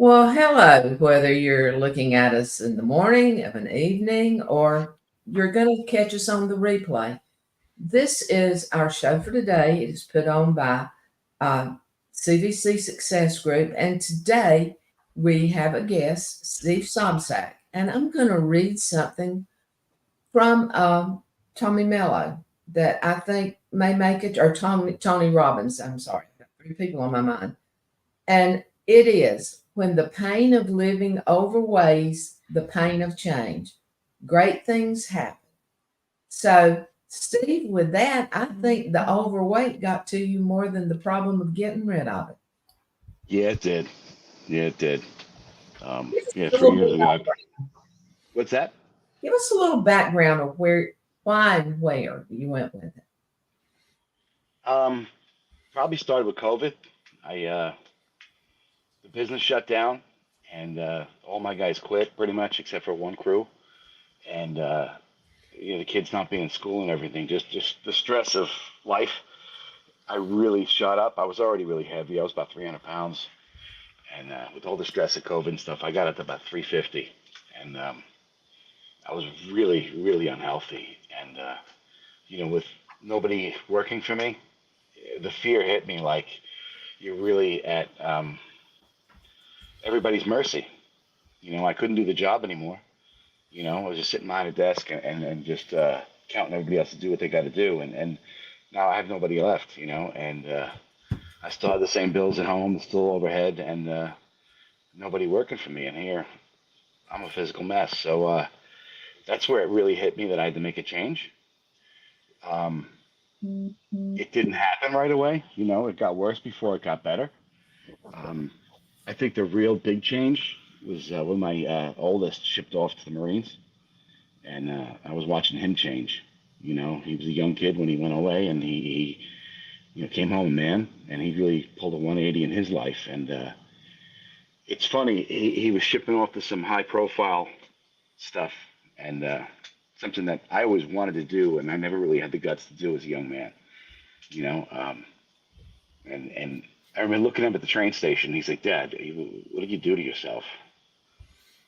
Well, hello, whether you're looking at us in the morning, of an evening, or you're going to catch us on the replay. This is our show for today. It is put on by uh, CVC Success Group. And today we have a guest, Steve Sobczak. And I'm going to read something from Tommy Mello that I think may make it, or Tony Robbins. I'm sorry, I've got three people on my mind. And it is when the pain of living overweighs the pain of change, great things happen. So, Steve, with that, I think the overweight got to you more than the problem of getting rid of it. Yeah, it did. Yeah, it did. Give us Yeah, a 3 little years bit ago. What's that? Give us a little background of why, and where you went with it. Um, Probably started with COVID. I The business shut down, and all my guys quit pretty much except for one crew, and the kids not being in school and everything. Just the stress of life. I really shot up. I was already really heavy. I was about 300 pounds, and with all the stress of COVID and stuff, I got up to about 350, and I was really unhealthy. And with nobody working for me, the fear hit me like you're really at everybody's mercy. I couldn't do the job anymore. I was just sitting behind a desk and just counting everybody else to do what they got to do. And now I have nobody left, and I still have the same bills at home, still overhead, and nobody working for me. And here I'm a physical mess. So that's where it really hit me that I had to make a change. Um, it didn't happen right away. It got worse before it got better. Um, I think the real big change was when my oldest shipped off to the Marines, and I was watching him change. He was a young kid when he went away, and he came home a man, and he really pulled a 180 in his life. And it's funny, he was shipping off to some high-profile stuff, and something that I always wanted to do, and I never really had the guts to do as a young man. You know, um, and I remember looking at him at the train station. He's like, "Dad, what did you do to yourself?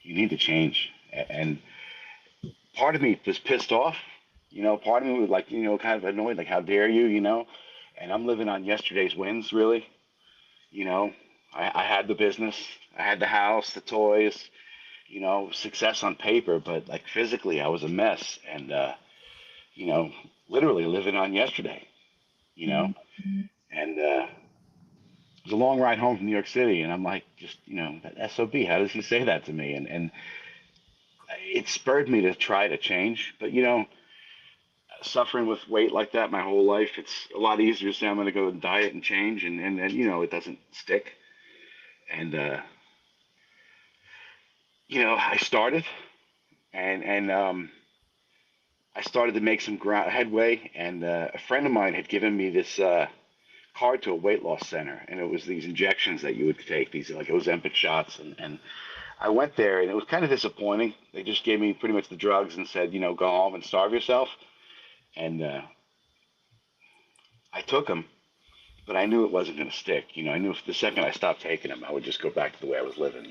You need to change." And part of me was pissed off. Part of me was like, kind of annoyed, like, "How dare you?" And I'm living on yesterday's wins, really. You know, I had the business, I had the house, the toys, success on paper, but like physically, I was a mess, and you know, literally living on yesterday. You know, and it was a long ride home from New York City, and I'm like, just that SOB. How does he say that to me? And it spurred me to try to change. But suffering with weight like that my whole life, it's a lot easier to say I'm going to go and diet and change, and it doesn't stick. And I started, and I started to make some headway, and a friend of mine had given me this card to a weight loss center, and it was these injections that you would take, these like Ozempic shots, and I went there, and it was kind of disappointing. They just gave me pretty much the drugs and said, go home and starve yourself, and I took them, but I knew it wasn't going to stick. I knew if the second I stopped taking them, I would just go back to the way I was living.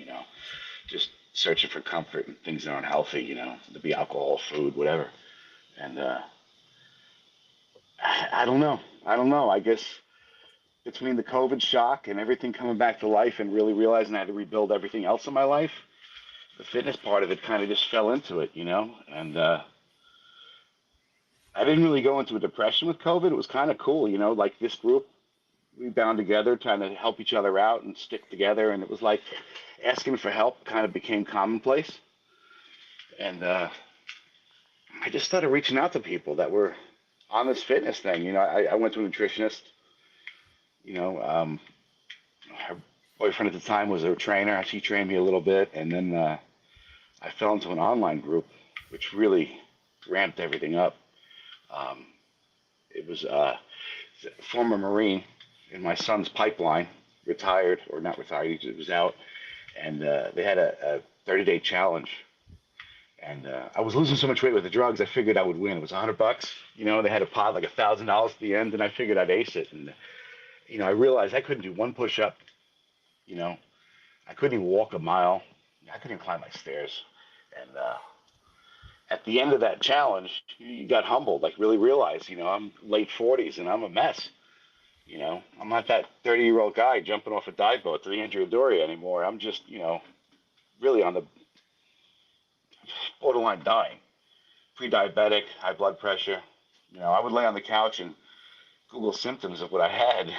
Just searching for comfort and things that aren't healthy. To be alcohol, food, whatever, and I don't know. I don't know. I guess between the COVID shock and everything coming back to life and really realizing I had to rebuild everything else in my life, the fitness part of it kind of just fell into it. And I didn't really go into a depression with COVID. It was kind of cool. Like this group, we bound together, trying to help each other out and stick together. And it was like asking for help kind of became commonplace. And I just started reaching out to people that were on this fitness thing. I went to a nutritionist. Her boyfriend at the time was a trainer. She trained me a little bit, and then I fell into an online group, which really ramped everything up. Um, it was a former Marine in my son's pipeline, retired or not retired, he was out, and they had a 30-day challenge. And I was losing so much weight with the drugs, I figured I would win. It was $100. They had a pot like $1,000 at the end, and I figured I'd ace it. And I realized I couldn't do one push-up. You know, I couldn't even walk a mile. I couldn't even climb my stairs. And at the end of that challenge, you got humbled, like really realized, I'm late 40s and I'm a mess. I'm not that 30-year-old guy jumping off a dive boat to the Andrea Doria anymore. I'm just, really on the borderline dying. Pre-diabetic, high blood pressure. I would lay on the couch and Google symptoms of what I had and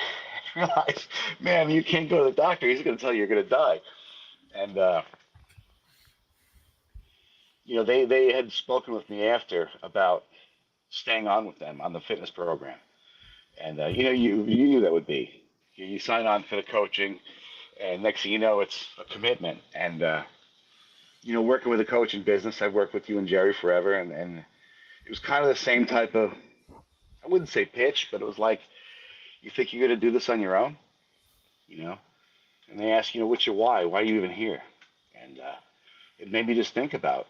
realize, man, you can't go to the doctor. He's going to tell you you're going to die. And, they had spoken with me after about staying on with them on the fitness program. And, you knew that would be. You sign on for the coaching, and next thing you know, it's a commitment. And, working with a coaching business, I've worked with you and Jerry forever, and it was kind of the same type of, I wouldn't say pitch, but it was like, you think you're going to do this on your own? And they ask, what's your why? Why are you even here? And it made me just think about,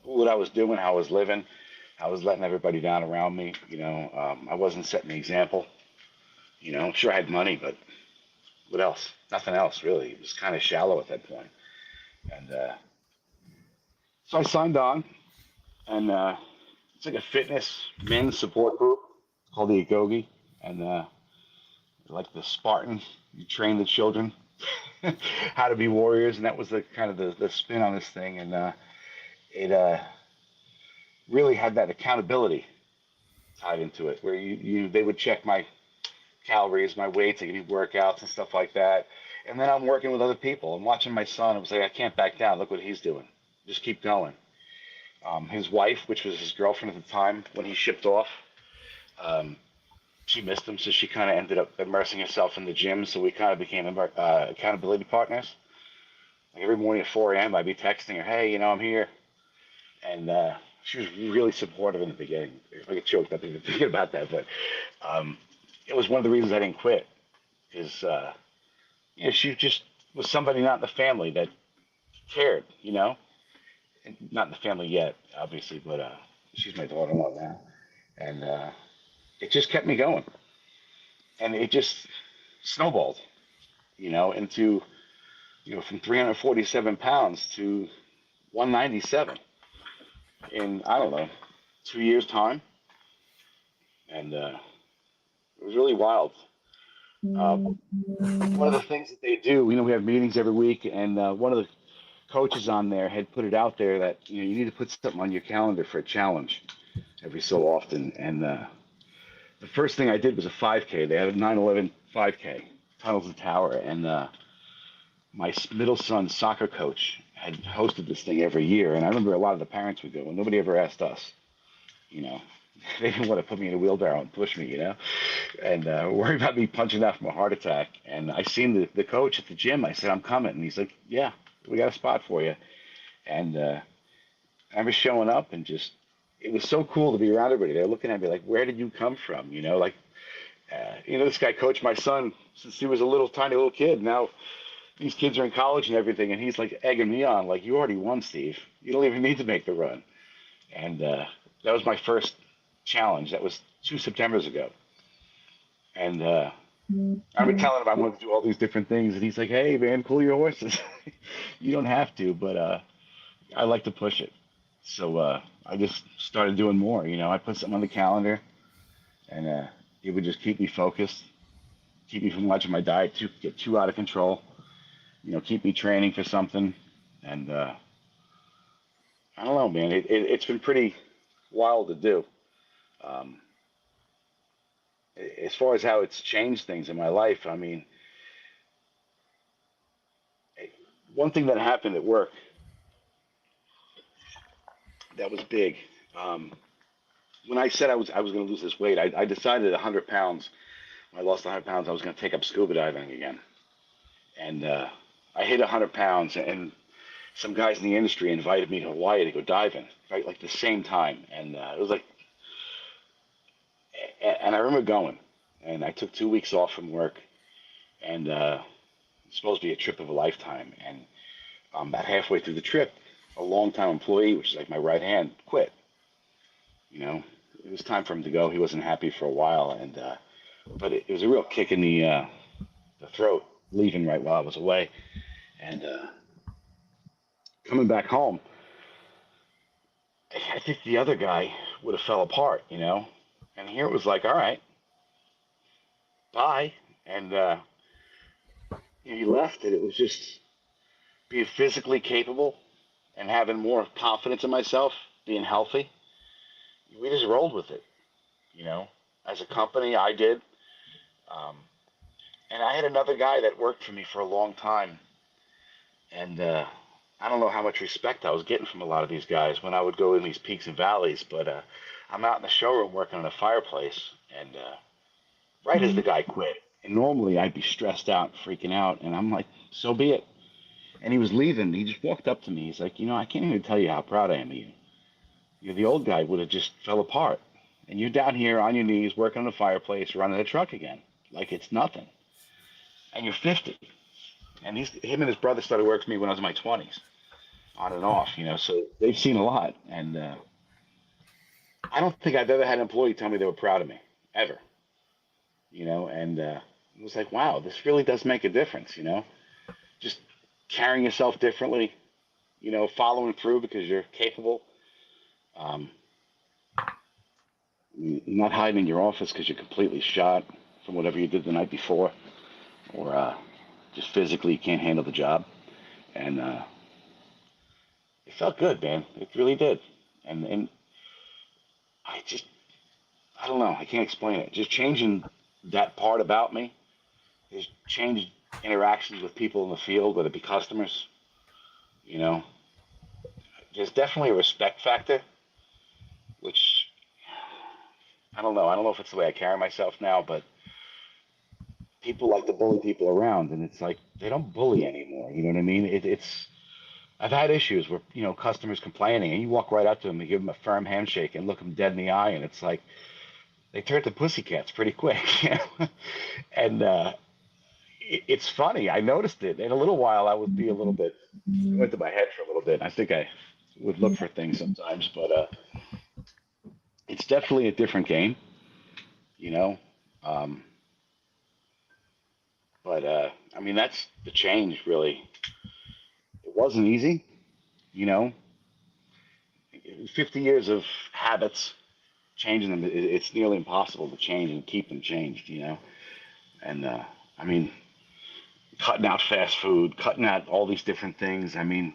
what I was doing, how I was living. I was letting everybody down around me. I wasn't setting the example. Sure I had money, but what else? Nothing else really. It was kind of shallow at that point. And so I signed on, and it's like a fitness men's support group called the Agogi, and like the Spartans, you train the children how to be warriors, and that was the kind of the spin on this thing, and it really had that accountability tied into it, where they would check my calories, my weights, they give me workouts and stuff like that. And then I'm working with other people. I'm watching my son. I was like, I can't back down. Look what he's doing. Just keep going. His wife, which was his girlfriend at the time when he shipped off, she missed him, so she kind of ended up immersing herself in the gym. So we kind of became accountability partners. Like every morning at 4 a.m., I'd be texting her, hey, I'm here. And she was really supportive in the beginning. I get choked up even thinking about that, but it was one of the reasons I didn't quit. Is she just was somebody not in the family that cared, and not in the family yet, obviously, but she's my daughter-in-law now, and it just kept me going, and it just snowballed, into from 347 pounds to 197 in I don't know 2 years time, and it was really wild. One of the things that they do, we have meetings every week, and one of the coaches on there had put it out there that you need to put something on your calendar for a challenge every so often. And the first thing I did was a 5K. They had a 9/11 5K, Tunnels to Tower, and my middle son's soccer coach had hosted this thing every year. And I remember a lot of the parents would go, and nobody ever asked us, They didn't want to put me in a wheelbarrow and push me, and worry about me punching out from a heart attack. And I seen the coach at the gym. I said, I'm coming. And he's like, yeah, we got a spot for you. And I was showing up, and just, it was so cool to be around everybody. They're looking at me like, where did you come from? This guy coached my son since he was a tiny little kid. Now these kids are in college and everything. And he's like egging me on, like, you already won, Steve. You don't even need to make the run. And that was my first challenge. That was 2 Septembers ago. And I remember telling him I wanted to do all these different things. And he's like, hey, man, cool your horses. You don't have to, but I like to push it. So I just started doing more. I put something on the calendar, and it would just keep me focused, keep me from watching my diet get too out of control, keep me training for something. And I don't know, man, it's been pretty wild to do. As far as how it's changed things in my life, I mean, one thing that happened at work that was big. When I said I was going to lose this weight, I decided 100 pounds. When I lost 100 pounds, I was going to take up scuba diving again. And I hit 100 pounds, and some guys in the industry invited me to Hawaii to go diving, right, like the same time. And it was like, and I remember going, and I took 2 weeks off from work, and it's supposed to be a trip of a lifetime. And about halfway through the trip, a longtime employee, which is like my right hand, quit. It was time for him to go. He wasn't happy for a while, and but it was a real kick in the throat. leaving right while I was away, and coming back home, I think the other guy would have fell apart, you know. And here it was like, all right, bye, and he left, and it was just being physically capable and having more confidence in myself, being healthy. We just rolled with it, you know. As a company, I did. Um, and I had another guy that worked for me for a long time, and I don't know how much respect I was getting from a lot of these guys when I would go in these peaks and valleys. But I'm out in the showroom working on a fireplace, and right as the guy quit, and normally I'd be stressed out, freaking out, and I'm like, so be it. And he was leaving. He just walked up to me. He's like, I can't even tell you how proud I am of you. The old guy would have just fell apart, and you're down here on your knees working on the fireplace, running a truck again, like it's nothing. And you're 50. And him and his brother started working with me when I was in my 20s, on and off, So they've seen a lot, and I don't think I've ever had an employee tell me they were proud of me, ever. And it was like, wow, this really does make a difference, Just carrying yourself differently, following through because you're capable. Um, not hiding in your office because you're completely shot from whatever you did the night before, or just physically you can't handle the job. And it felt good, man. It really did. And I just, I don't know. I can't explain it. Just changing that part about me has changed interactions with people in the field, whether it be customers. You know, there's definitely a respect factor, which I don't know. I don't know if it's the way I carry myself now, but people like to bully people around, and it's like they don't bully anymore. You know what I mean? It's I've had issues where customers complaining, and you walk right up to them and give them a firm handshake and look them dead in the eye, and it's like they turn to pussycats pretty quick. And it's funny. I noticed it. In a little while, I would be a little bit it went to my head for a little bit. I think I would look for things sometimes, but it's definitely a different game, you know. Um, but I mean, that's the change. Really, it wasn't easy, you know. 50 years of habits, changing them, it's nearly impossible to change and keep them changed, And I mean, cutting out fast food, cutting out all these different things. I mean,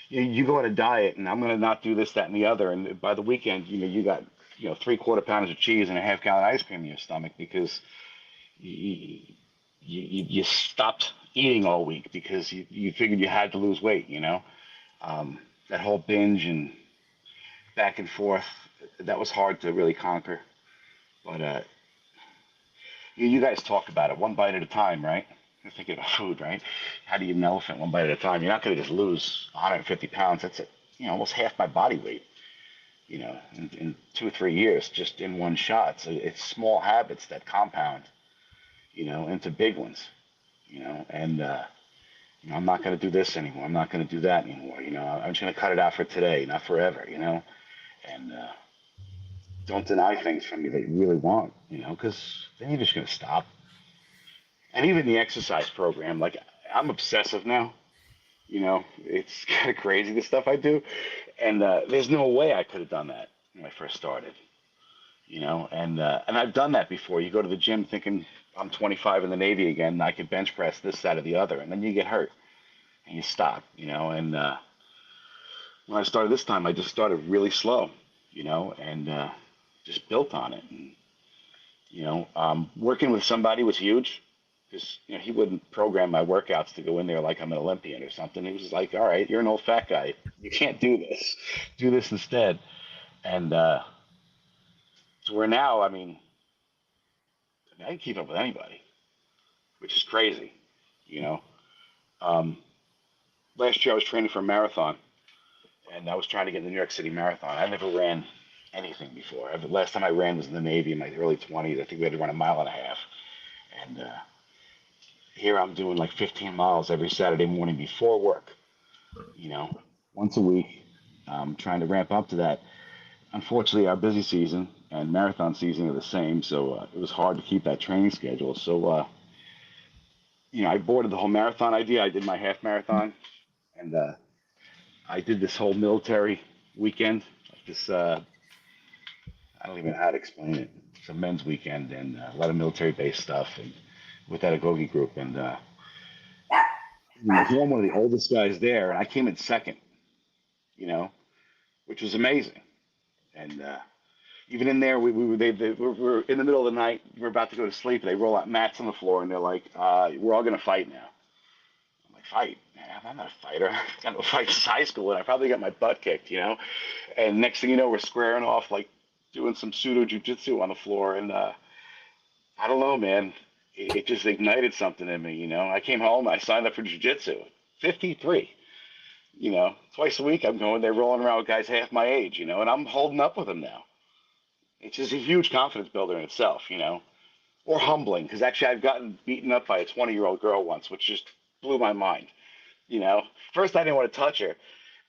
you go on a diet, and I'm going to not do this, that, and the other. And by the weekend, you got 3/4 pounds of cheese and a half-gallon ice cream in your stomach because you stopped eating all week because you figured you had to lose weight. That whole binge and back and forth, that was hard to really conquer. But you guys talk about it one bite at a time, right? You're thinking about food, right? How do you eat an elephant one bite at a time? You're not going to just lose 150 pounds. That's almost half my body weight, in 2 or 3 years, just in one shot. So it's small habits that compound, into big ones, and I'm not going to do this anymore. I'm not going to do that anymore. I'm just going to cut it out for today, not forever, and don't deny things from you that you really want, because then you're just going to stop. And even the exercise program, like I'm obsessive now. It's kind of crazy the stuff I do, and there's no way I could have done that when I first started. And I've done that before. You go to the gym thinking I'm 25 in the Navy again, and I can bench press this, that, or the other, and then you get hurt and you stop. And when I started this time, I just started really slow, and just built on it. And, working with somebody was huge because he wouldn't program my workouts to go in there like I'm an Olympian or something. He was like, "All right, you're an old fat guy. You can't do this. Do this instead." And so we're now, I can keep up with anybody, which is crazy. You know, um, last year I was training for a marathon, and I was trying to get in the New York City Marathon. I never ran anything before. The last time I ran was in the Navy in my early 20s. I think we had to run a mile and a half. And here I'm doing like 15 miles every Saturday morning before work, once a week, trying to ramp up to that. Unfortunately, our busy season and marathon season are the same, so it was hard to keep that training schedule. So I boarded the whole marathon idea. I did my half marathon, and I did this whole military weekend. Like this, I don't even know how to explain it. It's a men's weekend and a lot of military-based stuff, and with that Agogi group. And I'm one of the oldest guys there, and I came in second. You know, which was amazing. And even in there, we were in the middle of the night. We were about to go to sleep. They roll out mats on the floor, and they're like, "We're all gonna fight now." I'm like, "Fight? Man, I'm not a fighter. I got no fight since high school, and I probably got my butt kicked." And next thing you know, we're squaring off, like doing some pseudo jujitsu on the floor, and I don't know, man. It just ignited something in me. I came home. I signed up for jujitsu. 53. Twice a week I'm going. They're rolling around with guys half my age, and I'm holding up with them now. It's just a huge confidence builder in itself, or humbling, because actually I've gotten beaten up by a 20-year-old girl once, which just blew my mind. First I didn't want to touch her,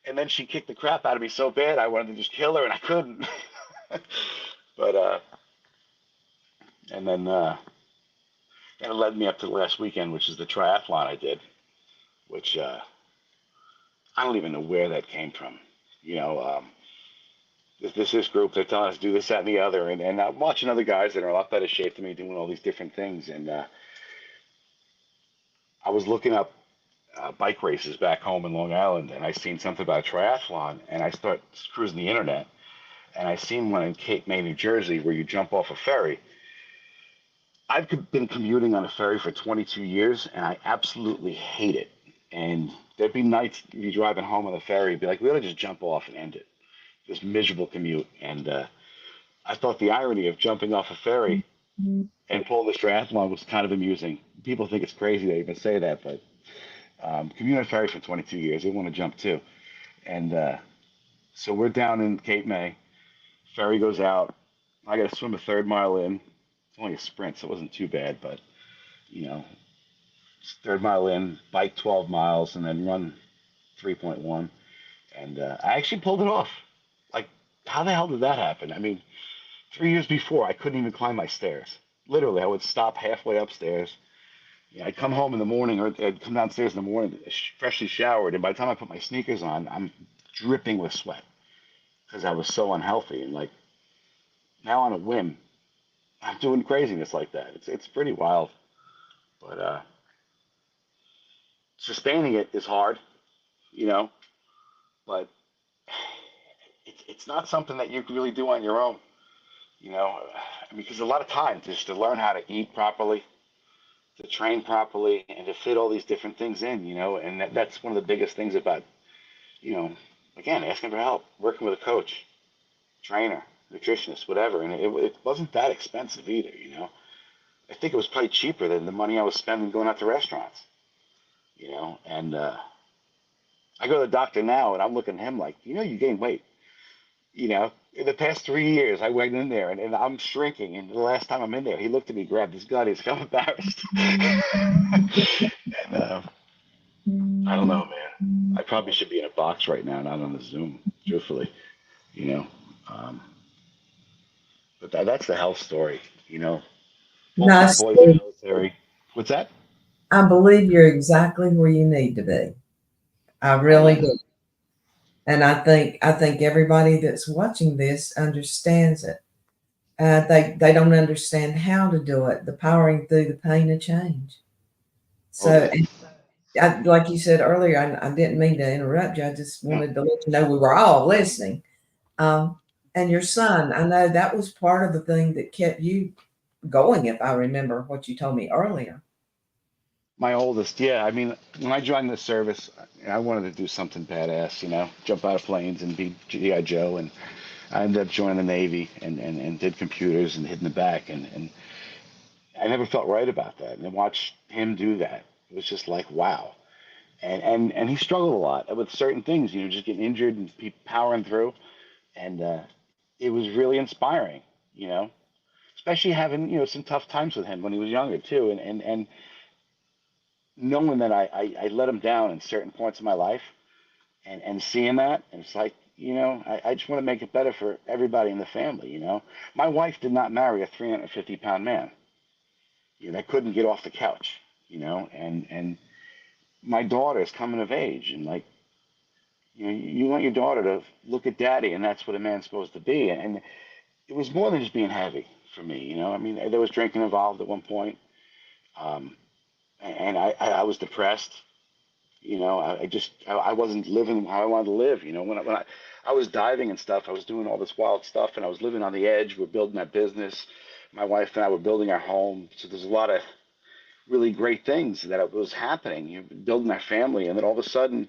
and then she kicked the crap out of me so bad I wanted to just kill her, and I couldn't. But and then that led me up to the last weekend, which is the triathlon I did, which I don't even know where that came from. You know, this group, they're telling us to do this, that, and the other, and I'm watching other guys that are a lot better shape than me doing all these different things, and I was looking up bike races back home in Long Island, and I seen something about a triathlon, and I start cruising the internet, and I seen one in Cape May, New Jersey, where you jump off a ferry. I've been commuting on a ferry for 22 years, and I absolutely hate it. And there'd be nights you'd be driving home on the ferry, be like, we ought to just jump off and end it. This miserable commute. And I thought the irony of jumping off a ferry and pulling this triathlon was kind of amusing. People think it's crazy they even say that, but commuting on a ferry for 22 years, they want to jump too. And so we're down in Cape May. Ferry goes out. I got to swim a third mile in. It's only a sprint, so it wasn't too bad, but you know, third mile in, bike 12 miles, and then run 3.1. And I actually pulled it off. Like, how the hell did that happen? I mean, 3 years before, I couldn't even climb my stairs. Literally, I would stop halfway upstairs. I'd come home in the morning, or I'd come downstairs in the morning, freshly showered, and by the time I put my sneakers on, I'm dripping with sweat because I was so unhealthy. And like now on a whim, I'm doing craziness like that. It's pretty wild, but sustaining it is hard, you know. But it's not something that you can really do on your own, you know. I mean, because a lot of times just to learn how to eat properly, to train properly, and to fit all these different things in. And that's one of the biggest things about, you know, again, asking for help, working with a coach, trainer, nutritionist, whatever. And it wasn't that expensive either. I think it was probably cheaper than the money I was spending going out to restaurants. And I go to the doctor now, and I'm looking at him like, you gained weight. In the past 3 years, I went in there, and I'm shrinking. And the last time I'm in there, he looked at me, grabbed his gun. He's like, I'm embarrassed. And I don't know, man. I probably should be in a box right now, not on the Zoom, truthfully. You know, um, but that's the health story. Both my Nice. boys in the military. What's that? I believe you're exactly where you need to be. I Oh really yeah. do. And I think everybody that's watching this understands it. They don't understand how to do it, the powering through the pain of change. Oh So, yeah. and like you said earlier, I didn't mean to interrupt you. I just No. wanted to let you know we were all listening. Um, and your son, I know that was part of the thing that kept you going, if I remember what you told me earlier. My oldest, yeah. I mean, when I joined the service, I wanted to do something badass, jump out of planes and be GI Joe. And I ended up joining the Navy and did computers and hid in the back. And I never felt right about that. And to watch him do that, it was just like, wow. And he struggled a lot with certain things, just getting injured and powering through. And it was really inspiring, you know, especially having, some tough times with him when he was younger too. And knowing that I let him down in certain points of my life and seeing that, and it's like, I just want to make it better for everybody in the family. My wife did not marry a 350-pound man, that couldn't get off the couch. and my daughter is coming of age, and like, you want your daughter to look at daddy, and that's what a man's supposed to be. And it was more than just being heavy for me. I mean, there was drinking involved at one point, um, and I was depressed. I wasn't living how I wanted to live. When I was diving and stuff, I was doing all this wild stuff, and I was living on the edge. We're building that business. My wife and I were building our home. So there's a lot of really great things that was happening. Building our family, and then all of a sudden,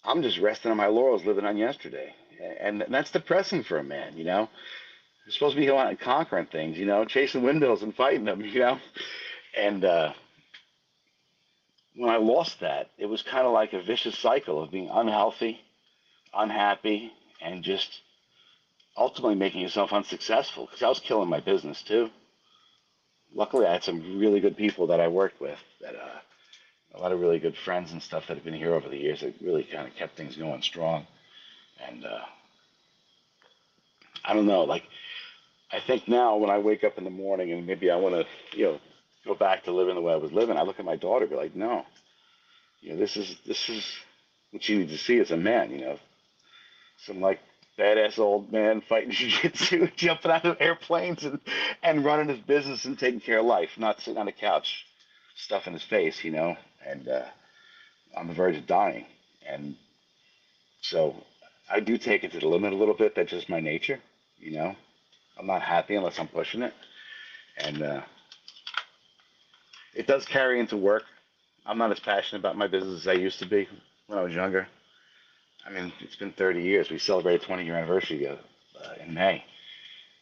I'm just resting on my laurels, living on yesterday, and that's depressing for a man. You're supposed to be going out and conquering things, chasing windmills and fighting them, and when I lost that, it was kind of like a vicious cycle of being unhealthy, unhappy, and just ultimately making yourself unsuccessful because I was killing my business too. Luckily, I had some really good people that I worked with, that a lot of really good friends and stuff that have been here over the years that really kind of kept things going strong. And I don't know, like, I think now when I wake up in the morning and maybe I want to, go back to living the way I was living, I look at my daughter and be like, no, this is what she needs to see as a man, some like badass old man fighting jiu-jitsu, jumping out of airplanes and running his business and taking care of life, not sitting on a couch stuffing his face, and on the verge of dying. And so I do take it to the limit a little bit. That's just my nature, you know. I'm not happy unless I'm pushing it, and it does carry into work. I'm not as passionate about my business as I used to be when I was younger. I mean, it's been 30 years. We celebrated 20-year anniversary in May.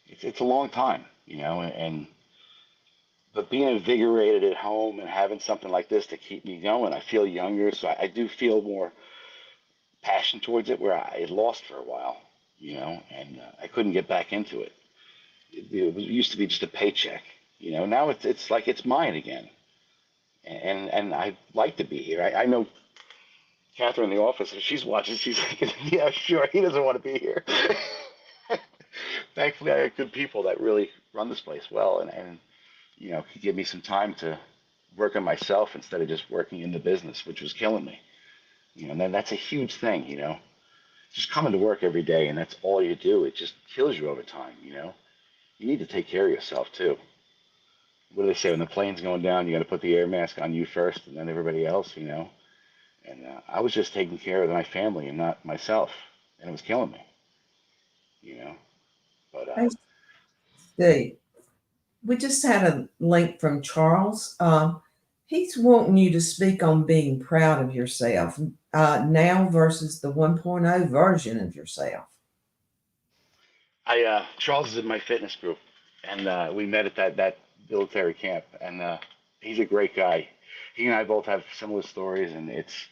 It's a long time, and but being invigorated at home and having something like this to keep me going, I feel younger, so I do feel more passion towards it. Where I had lost for a while, and I couldn't get back into it. It used to be just a paycheck, Now it's like it's mine again, and I like to be here. I know Catherine in the office, if she's watching, she's like, yeah, sure, he doesn't want to be here. Thankfully, I have good people that really run this place well, and could give me some time to work on myself instead of just working in the business, which was killing me. And then that's a huge thing, Just coming to work every day and that's all you do, it just kills you over time. You need to take care of yourself too. What do they say? When the plane's going down, you got to put the air mask on you first and then everybody else. And I was just taking care of my family and not myself, and it was killing me, you know. But Hey, Steve, we just had a link from Charles. He's wanting you to speak on being proud of yourself now versus the 1.0 version of yourself. Charles is in my fitness group, and we met at that military camp, and he's a great guy. He and I both have similar stories, and it's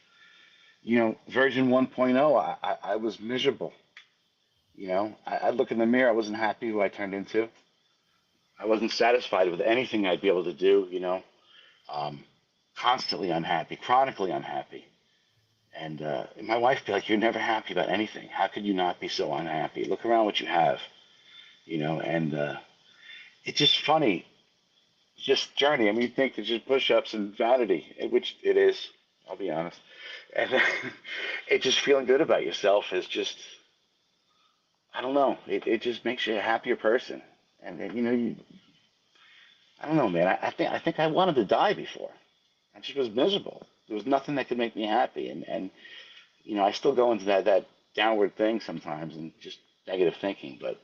version 1.0. I was miserable. I'd look in the mirror. I wasn't happy who I turned into. I wasn't satisfied with anything I'd be able to do. Um, Constantly unhappy, chronically unhappy. And my wife would be like, "You're never happy about anything. How could you not be so unhappy? Look around what you have." And it's just funny, just journey. I mean, you think it's just push-ups and vanity, which it is. I'll be honest. And it just feeling good about yourself is just, I don't know. It just makes you a happier person. And then, I don't know, man. I think I wanted to die before. I just was miserable. There was nothing that could make me happy, and I still go into that downward thing sometimes and just negative thinking, but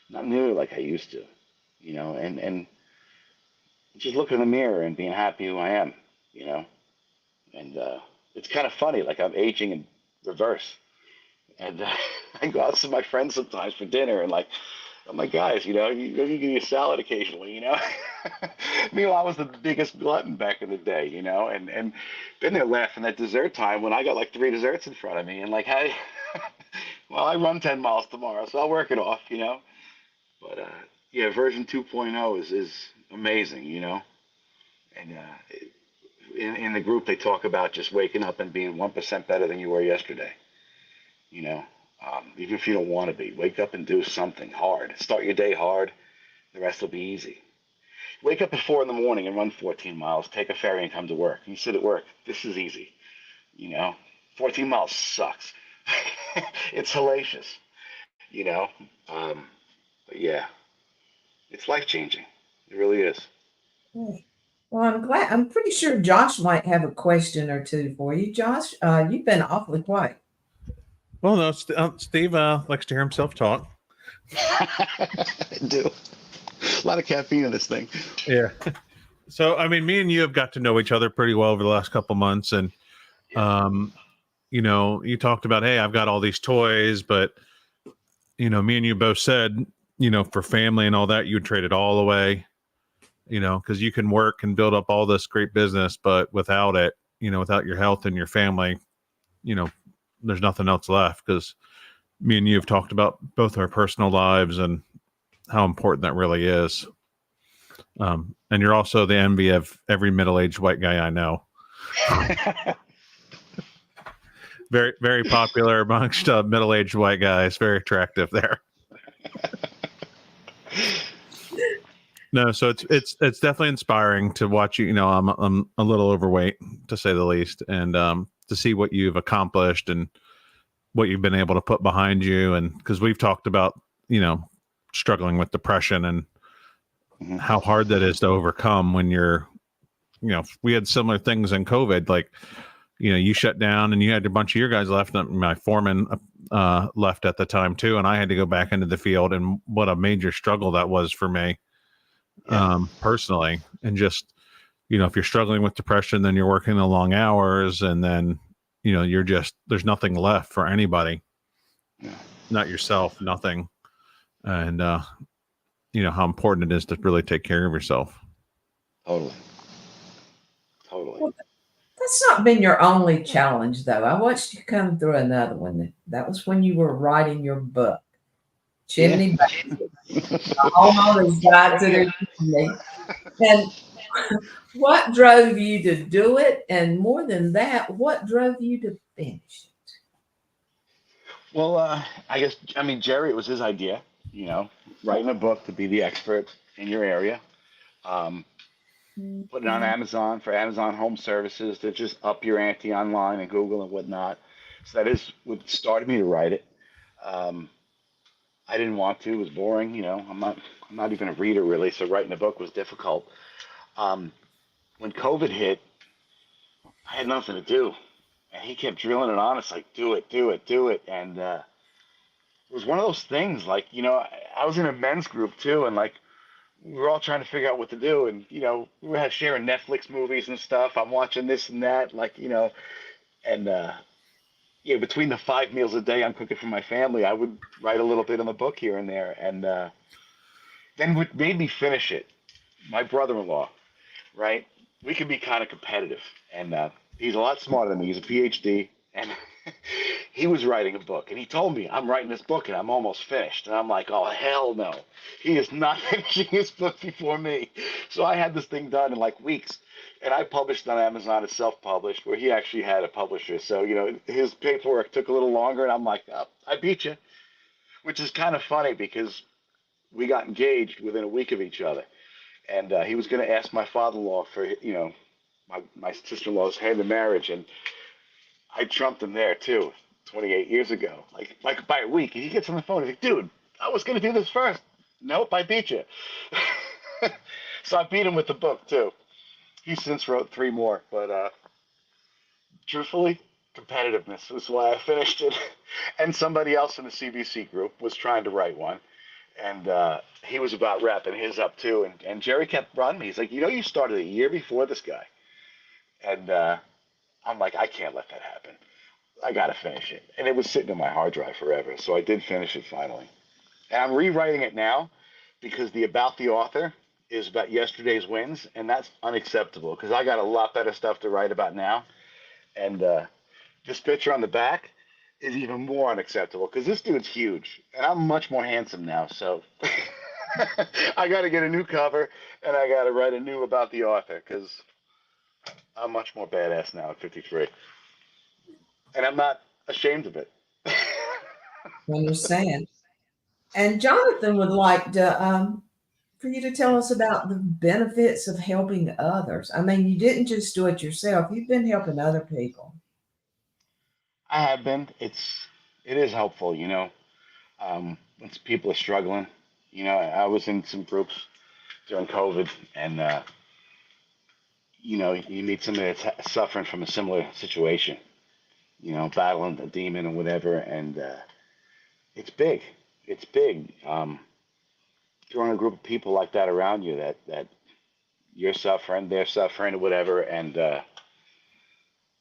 not nearly like I used to. And just looking in the mirror and being happy who I am. You know, and it's kind of funny, like I'm aging in reverse. And I go out to my friends sometimes for dinner, and like, I'm like, guys, you give me a salad occasionally. Meanwhile, I was the biggest glutton back in the day, and been there laughing at dessert time when I got like three desserts in front of me, and like, hey, well, I run 10 miles tomorrow, so I'll work it off. But yeah, version 2.0 is amazing. And in the group they talk about just waking up and being 1% better than you were yesterday. You know, even if you don't want to be, wake up and do something hard. Start your day hard. The rest will be easy. Wake up at 4 in the morning and run 14 miles, take a ferry and come to work. You sit at work. This is easy. 14 miles sucks. It's hellacious, you know. Um, but yeah, it's life changing. It really is. Hmm. Well, I'm pretty sure Josh might have a question or two for you. Josh, you've been awfully quiet. Well, no, Steve likes to hear himself talk. I do. A lot of caffeine in this thing. Yeah. So, I mean, me and you have got to know each other pretty well over the last couple months, and you talked about, hey, I've got all these toys, but me and you both said, for family and all that, you would trade it all away, because you can work and build up all this great business, but without it, without your health and your family, there's nothing else left. Because me and you have talked about both our personal lives and how important that really is. And you're also the envy of every middle-aged white guy I know. Very, very popular amongst middle-aged white guys. Very attractive there. No, so it's definitely inspiring to watch you. I'm a little overweight, to say the least, and to see what you've accomplished and what you've been able to put behind you. And because we've talked about struggling with depression and how hard that is to overcome when you're, we had similar things in COVID, like, you shut down and you had a bunch of your guys left. My foreman left at the time too. And I had to go back into the field, and what a major struggle that was for me personally. And just, if you're struggling with depression, then you're working the long hours, and then, there's nothing left for anybody, not yourself, nothing. And, how important it is to really take care of yourself. Totally. Well, that's not been your only challenge, though. I watched you come through another one. That was when you were writing your book, Chimney Basics. All those guys that are chimney. And what drove you to do it? And more than that, what drove you to finish it? Well, Jerry, it was his idea, writing a book to be the expert in your area. Put it on Amazon for Amazon Home Services to just up your ante online and Google and whatnot. So that is what started me to write it. I didn't want to; it was boring. I'm not even a reader really, so writing a book was difficult. When COVID hit, I had nothing to do, and he kept drilling it on us like, "Do it, do it, do it," and it was one of those things. Like, I was in a men's group too, and like, we were all trying to figure out what to do, and we were sharing Netflix movies and stuff. I'm watching this and that, like, and between the 5 meals a day I'm cooking for my family, I would write a little bit in the book here and there. And then what made me finish it, my brother-in-law, right? We can be kind of competitive, and he's a lot smarter than me. He's a PhD, and he was writing a book, and he told me, I'm writing this book and I'm almost finished. And I'm like, oh, hell no. He is not finishing his book before me. So I had this thing done in like weeks, and I published on Amazon. It's self-published, where he actually had a publisher. So, his paperwork took a little longer, and I'm like, oh, I beat you, which is kind of funny because we got engaged within a week of each other. And he was going to ask my father-in-law for, my sister-in-law's hand in marriage, and I trumped him there too, 28 years ago, like by a week. And he gets on the phone and he's like, dude, I was going to do this first. Nope, I beat you. So I beat him with the book too. He since wrote 3 more, but truthfully, competitiveness was why I finished it. And somebody else in the CVC group was trying to write one, and he was about wrapping his up too. And Jerry kept running me. He's like, you started a year before this guy. And I'm like, I can't let that happen. I got to finish it. And it was sitting on my hard drive forever. So I did finish it finally. And I'm rewriting it now because the about the author is about yesterday's wins. And that's unacceptable because I got a lot better stuff to write about now. And this picture on the back is even more unacceptable because this dude's huge. And I'm much more handsome now. So I got to get a new cover, and I got to write a new about the author because I'm much more badass now at 53. And I'm not ashamed of it. I understand. And Jonathan would like to for you to tell us about the benefits of helping others. I mean, you didn't just do it yourself. You've been helping other people. I have been. It is helpful, when people are struggling. I was in some groups during COVID, and you meet somebody that's suffering from a similar situation, battling a demon or whatever, and it's big. It's big. Throwing a group of people like that around you that you're suffering, they're suffering, or whatever, and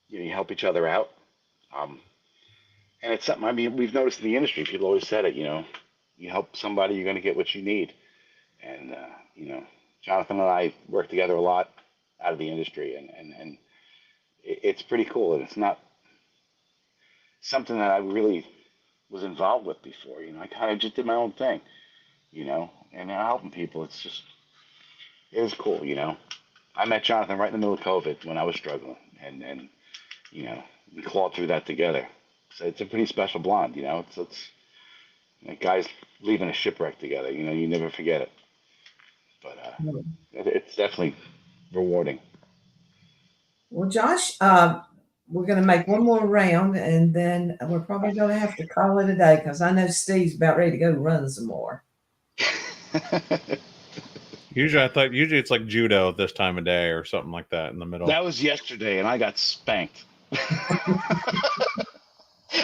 you help each other out. Um, and it's something. I mean, we've noticed in the industry. People always said it. You help somebody, you're going to get what you need. And Jonathan and I work together a lot out of the industry, and it's pretty cool. And it's not something that I really was involved with before. I kind of just did my own thing. And now helping people, it was cool. I met Jonathan right in the middle of COVID when I was struggling, and we clawed through that together. So it's a pretty special bond. It's like guys leaving a shipwreck together. You never forget it. But it's definitely rewarding. Well, Josh, we're going to make one more round, and then we're probably going to have to call it a day because I know Steve's about ready to go run some more. Usually it's like judo this time of day or something like that in the middle. That was yesterday, and I got spanked.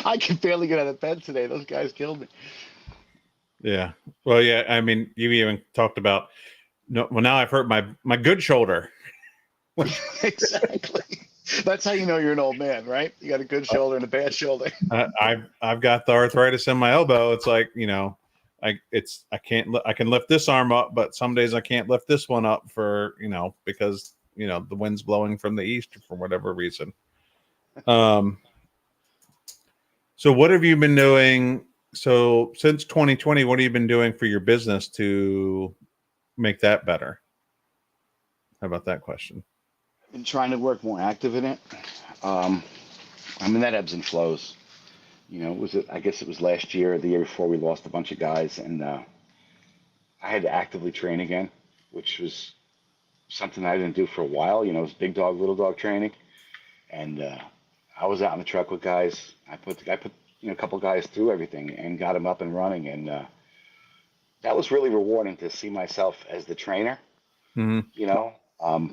I could barely get out of bed today. Those guys killed me. Yeah. Well, yeah. I mean, you even talked about. No. Well, now I've hurt my good shoulder. Exactly. That's how you know you're an old man, right? You got a good shoulder and a bad shoulder. I've got the arthritis in my elbow. It's like I can lift this arm up, but some days I can't lift this one up for because the wind's blowing from the east for whatever reason. So what have you been doing? So since 2020, what have you been doing for your business to make that better? How about that question? Been trying to work more active in it. I mean, that ebbs and flows. I guess it was last year or the year before we lost a bunch of guys, and I had to actively train again, which was something I didn't do for a while. It was big dog, little dog training, and I was out in the truck with guys. I put a couple guys through everything and got them up and running, and that was really rewarding to see myself as the trainer. Mm-hmm.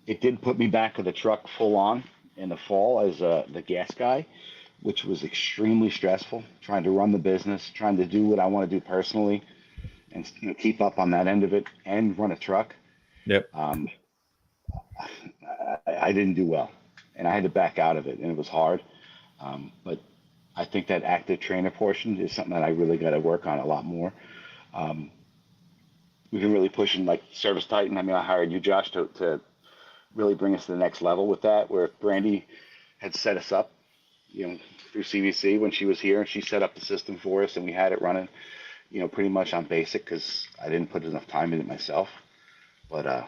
It did put me back of the truck full on in the fall as the gas guy, which was extremely stressful, trying to run the business, trying to do what I want to do personally, and keep up on that end of it and run a truck. Yep. I didn't do well, and I had to back out of it, and it was hard. But I think that active trainer portion is something that I really got to work on a lot more. We've been really pushing like Service Titan. I mean, I hired you, Josh, to really bring us to the next level with that, where Brandy had set us up, through CVC when she was here, and she set up the system for us, and we had it running, pretty much on basic because I didn't put enough time in it myself. But,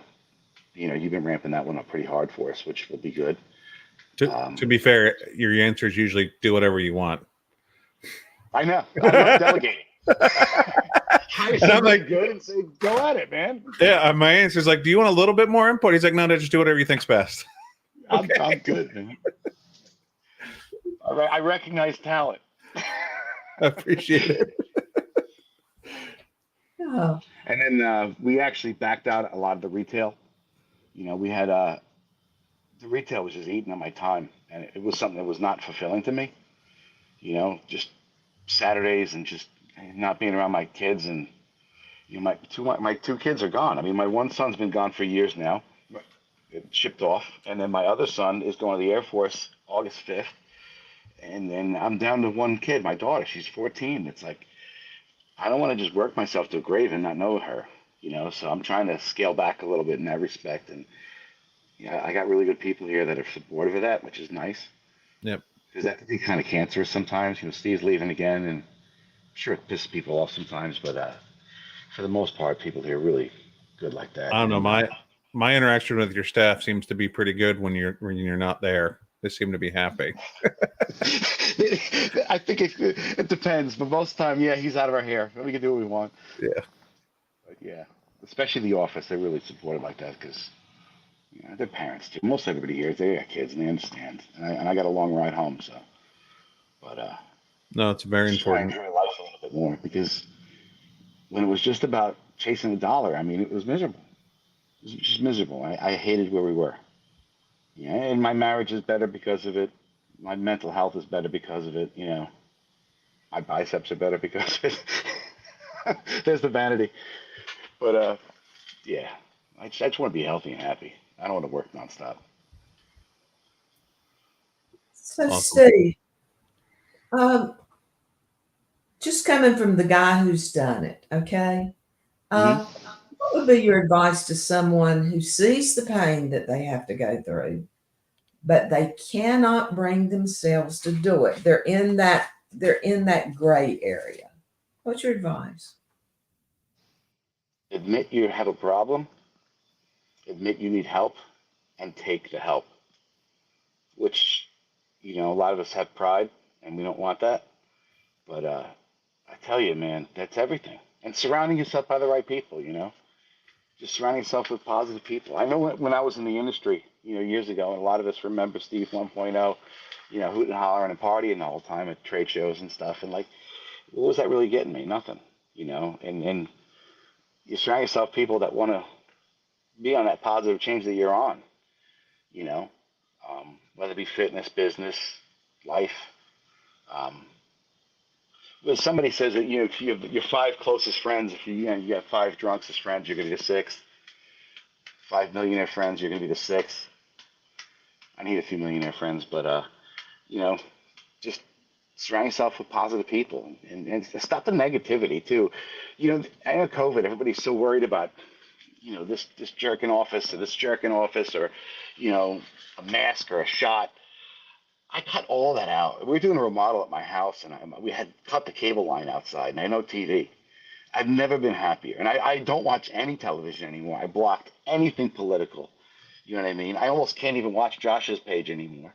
you've been ramping that one up pretty hard for us, which will be good. To be fair, your answer is usually do whatever you want. I know. I love delegating. And I'm like, good and say, go at it, man. Yeah, my answer is like, do you want a little bit more input? He's like, no, just do whatever you think's best. I'm good, man. I recognize talent. I appreciate it. Oh. And then we actually backed out a lot of the retail. We had the retail was just eating at my time, and it was something that was not fulfilling to me. Just Saturdays and just not being around my kids, and my two kids are gone. I mean, my one son's been gone for years now, shipped off, and then my other son is going to the Air Force August 5th, and then I'm down to one kid, my daughter. She's 14. It's like I don't want to just work myself to a grave and not know her, So I'm trying to scale back a little bit in that respect, and I got really good people here that are supportive of that, which is nice. Yep. Because that can be kind of cancerous sometimes. Steve's leaving again, and I'm sure it pisses people off sometimes, but for the most part, people here are really good like that. I don't know. My interaction with your staff seems to be pretty good when you're not there. They seem to be happy. I think it depends, but most of the time, yeah, he's out of our hair. We can do what we want. Yeah. But yeah, especially the office, they're really supportive like that because they're parents too. Most everybody here, they got kids and they understand. And I got a long ride home, so. But No, it's very just trying important. to enjoy life a little bit more because when it was just about chasing the dollar, I mean, it was miserable. It was just miserable. I hated where we were. And my marriage is better because of it. My mental health is better because of it. My biceps are better because of it. There's the vanity. But yeah, I just want to be healthy and happy. I don't want to work nonstop. So, Awesome. Steve, um, just coming from the guy who's done it, okay? Hmm. What would be your advice to someone who sees the pain that they have to go through, but they cannot bring themselves to do it? They're in that gray area. What's your advice? Admit you have a problem. Admit you need help, and take the help. Which a lot of us have pride, and we don't want that. But I tell you, man, that's everything. And surrounding yourself by the right people. Just surrounding yourself with positive people. I know when I was in the industry, years ago, and a lot of us remember Steve 1.0, hooting and hollering and partying all the time at trade shows and stuff. And like, what was that really getting me? Nothing, and you surround yourself with people that want to be on that positive change that you're on, you know, whether it be fitness, business, life. Um, but somebody says that, if you have your five closest friends, if you have five drunks as friends, you're going to be the sixth. 5 millionaire friends, you're going to be the sixth. I need a few millionaire friends, but you know, just surround yourself with positive people and stop the negativity too. I know COVID, everybody's so worried about, this jerk in office or this jerk in office or, a mask or a shot. I cut all that out. We were doing a remodel at my house and we had cut the cable line outside and I know TV. I've never been happier. And I don't watch any television anymore. I blocked anything political. You know what I mean? I almost can't even watch Josh's page anymore.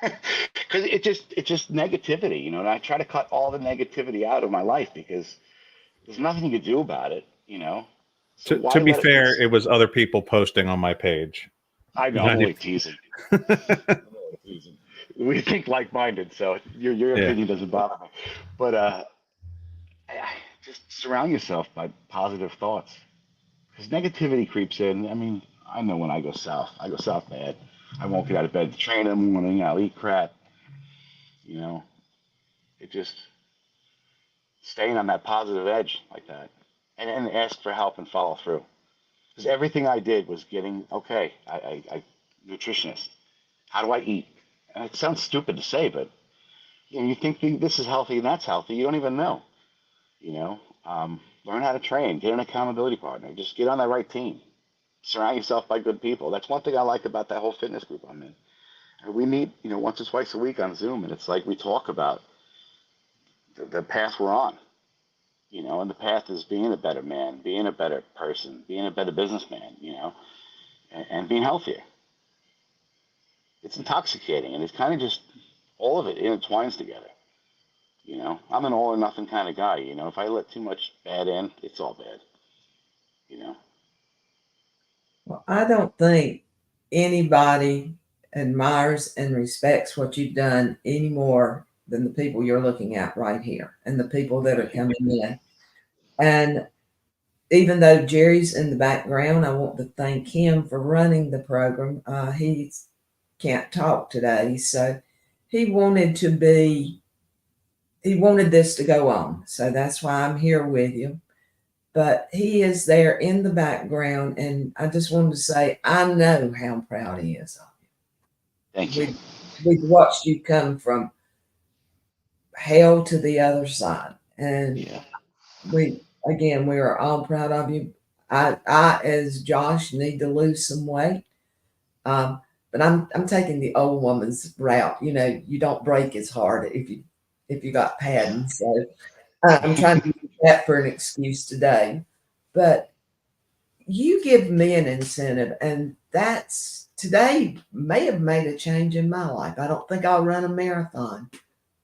Because it's just negativity, and I try to cut all the negativity out of my life because there's nothing you can do about it. So To why be let it fair, it was other people posting on my page. I know, I'm Not only teasing. I'm only teasing. We think like-minded, so your Yeah. opinion doesn't bother me. But I just surround yourself by positive thoughts. Because negativity creeps in. I mean, I know when I go south bad. I won't get out of bed to train in the morning. I'll eat crap. You know, it just staying on that positive edge like that, and ask for help and follow through. Because everything I did was getting okay. I nutritionist. How do I eat? And it sounds stupid to say, but you think this is healthy and that's healthy. You don't even know. You know, learn how to train. Get an accountability partner. Just get on the right team. Surround yourself by good people. That's one thing I like about that whole fitness group I'm in. And we meet, once or twice a week on Zoom, and it's like we talk about the path we're on. And the path is being a better man, being a better person, being a better businessman, and being healthier. It's intoxicating, and it's kind of just all of it intertwines together. I'm an all or nothing kind of guy. If I let too much bad in, it's all bad. You know, Well, I don't think anybody admires and respects what you've done any more than the people you're looking at right here and the people that are coming in. And even though Jerry's in the background, I want to thank him for running the program. He can't talk today, so he wanted to be, he wanted this to go on. So that's why I'm here with you. But he is there in the background, and I just wanted to say I know how proud he is of thank you. you. We've watched you come from hell to the other side, and Yeah. we are all proud of you. I as Josh need to lose some weight, but I'm taking the old woman's route. You don't break as hard if you got padding. So I'm trying to use that for an excuse today, but you give me an incentive, and that's today may have made a change in my life. I don't think I'll run a marathon,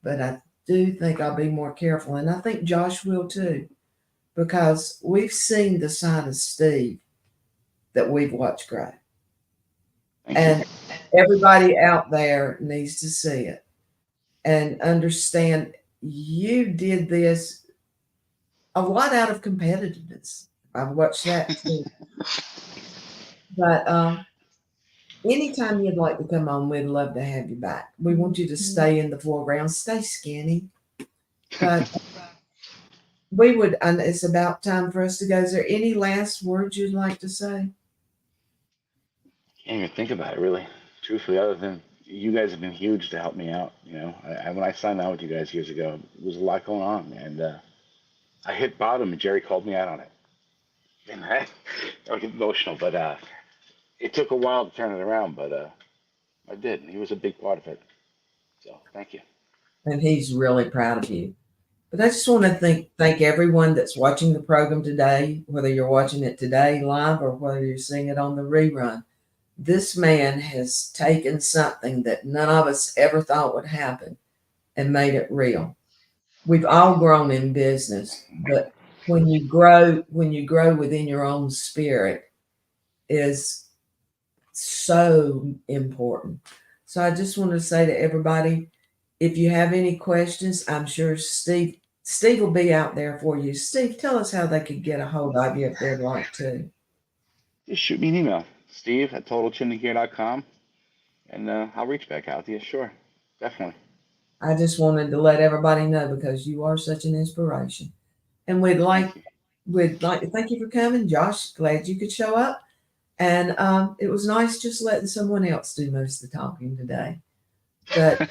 but I do think I'll be more careful, and I think Josh will too. because we've seen the side of Steve that we've watched grow. Thank And you. everybody out there needs to see it and understand you did this a lot out of competitiveness. I've watched that too. But anytime you'd like to come on, we'd love to have you back. We want you to stay in the foreground, stay skinny. But we would, and it's about time for us to go. Is there any last words you'd like to say? Can't even think about it, really. Truthfully, other than you guys have been huge to help me out. You know, when I signed on with you guys years ago, there was a lot going on, and I hit bottom, and Jerry called me out on it. And I get emotional, but it took a while to turn it around, but I did. He was a big part of it. So thank you. And he's really proud of you. But I just want to thank everyone that's watching the program today, whether you're watching it today live or whether you're seeing it on the rerun. This man has taken something that none of us ever thought would happen and made it real. We've all grown in business, but when you grow within your own spirit is so important. So I just want to say to everybody, if you have any questions, I'm sure Steve will be out there for you. Steve, tell us how they could get a hold of you if they'd like to. Just shoot me an email, steve@totalchindygear.com, and I'll reach back out to you. Sure, definitely. I just wanted to let everybody know because you are such an inspiration. And we'd like to thank you for coming. Josh, glad you could show up. And it was nice just letting someone else do most of the talking today. But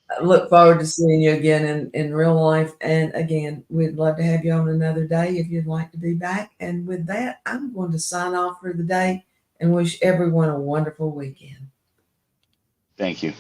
I look forward to seeing you again in real life. And again, we'd love to have you on another day if you'd like to be back. And with that, I'm going to sign off for the day and wish everyone a wonderful weekend. Thank you.